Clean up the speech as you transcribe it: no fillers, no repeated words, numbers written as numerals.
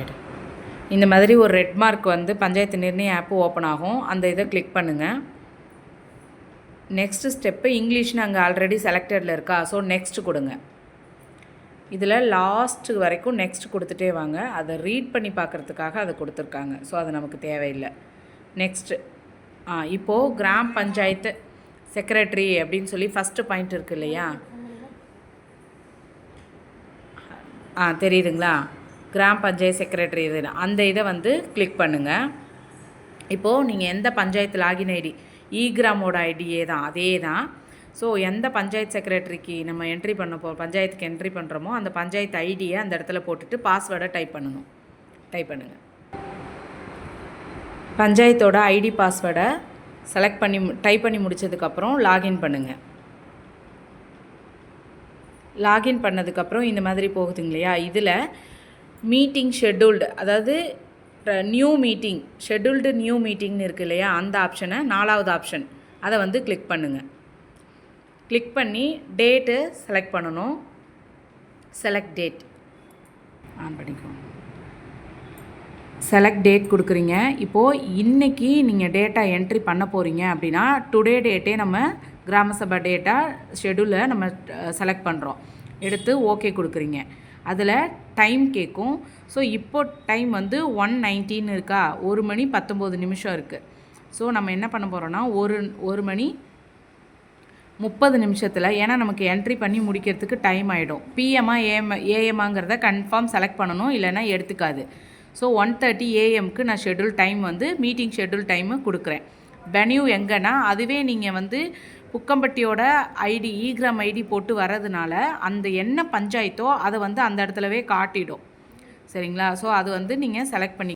எடு. இந்த மாதிரி ஒரு ரெட் மார்க் வந்து பஞ்சாயத்து நிர்ணய ஆப்பு ஓப்பன் ஆகும். அந்த இதை கிளிக் பண்ணுங்கள். நெக்ஸ்ட்டு ஸ்டெப்பு இங்கிலீஷ்னு அங்கே ஆல்ரெடி செலக்டடில் இருக்கா, ஸோ நெக்ஸ்ட் கொடுங்க. இதில் லாஸ்ட்டு வரைக்கும் நெக்ஸ்ட் கொடுத்துட்டே வாங்க. அதை ரீட் பண்ணி பார்க்குறதுக்காக அதை கொடுத்துருக்காங்க, ஸோ அது நமக்கு தேவையில்லை. நெக்ஸ்ட்டு இப்போது கிராம் பஞ்சாயத்து செக்ரட்டரி அப்படின்னு சொல்லி ஃபஸ்ட்டு பாயிண்ட் இருக்குது இல்லையா, தெரியுதுங்களா? கிராம் பஞ்சாயத்து செக்ரட்டரி இது, அந்த இதை வந்து கிளிக் பண்ணுங்கள். இப்போது நீங்கள் எந்த பஞ்சாயத்து லாகின் ஐடி, கிராமோட ஐடியே தான், அதே தான். ஸோ எந்த பஞ்சாயத்து செக்ரட்டரிக்கு நம்ம என்ட்ரி பண்ண பஞ்சாயத்துக்கு என்ட்ரி பண்ணுறோமோ அந்த பஞ்சாயத்து ஐடியை அந்த இடத்துல போட்டுட்டு பாஸ்வேர்டை டைப் பண்ணுங்கள். பஞ்சாயத்தோட ஐடி பாஸ்வேர்டை டைப் பண்ணி முடித்ததுக்கப்புறம் லாகின் பண்ணுங்கள். லாகின் பண்ணதுக்கப்புறம் இந்த மாதிரி போகுதுங்க இல்லையா, இதில் மீட்டிங் ஷெட்யூல்டு, அதாவது நியூ மீட்டிங், ஷெட்யூல்டு நியூ மீட்டிங்னு இருக்குது இல்லையா, அந்த ஆப்ஷனை 4வது ஆப்ஷன் அதை வந்து கிளிக் பண்ணுங்கள். கிளிக் பண்ணி டேட்டு செலக்ட் பண்ணணும். செலக்ட் டேட் ஆன் பண்ணிக்கோங்க. செலக்ட் டேட் கொடுக்குறீங்க. இப்போது இன்றைக்கி நீங்கள் டேட்டா என்ட்ரி பண்ண போகிறீங்க அப்படின்னா டுடே டேட்டே நம்ம கிராம சபா டேட்டா ஷெட்யூலை நம்ம செலக்ட் பண்ணுறோம். எடுத்து ஓகே கொடுக்குறீங்க. அதில் டைம் கேட்கும். ஸோ இப்போது டைம் வந்து 1:19 இருக்கா, 1 மணி 19 நிமிஷம் இருக்குது. ஸோ நம்ம என்ன பண்ண போகிறோன்னா 1 மணி 30 நிமிஷத்தில், ஏன்னா நமக்கு என்ட்ரி பண்ணி முடிக்கிறதுக்கு டைம் ஆகிடும். பிஎம்மா ஏஎம்மாங்கிறத கன்ஃபார்ம் செலக்ட் பண்ணணும், இல்லைன்னா எடுத்துக்காது. ஸோ 1:30 AM நான் ஷெட்யூல் டைம் வந்து மீட்டிங் ஷெட்யூல் டைமு கொடுக்குறேன். வென்யூ எங்கன்னா அதுவே நீங்கள் வந்து புக்கம்பட்டியோட ஐடி கிராம் ஐடி போட்டு வர்றதுனால அந்த என்ன பஞ்சாயத்தோ அதை வந்து அந்த இடத்துலவே காட்டிடும். சரிங்களா? ஸோ அது வந்து நீங்கள் செலக்ட் பண்ணி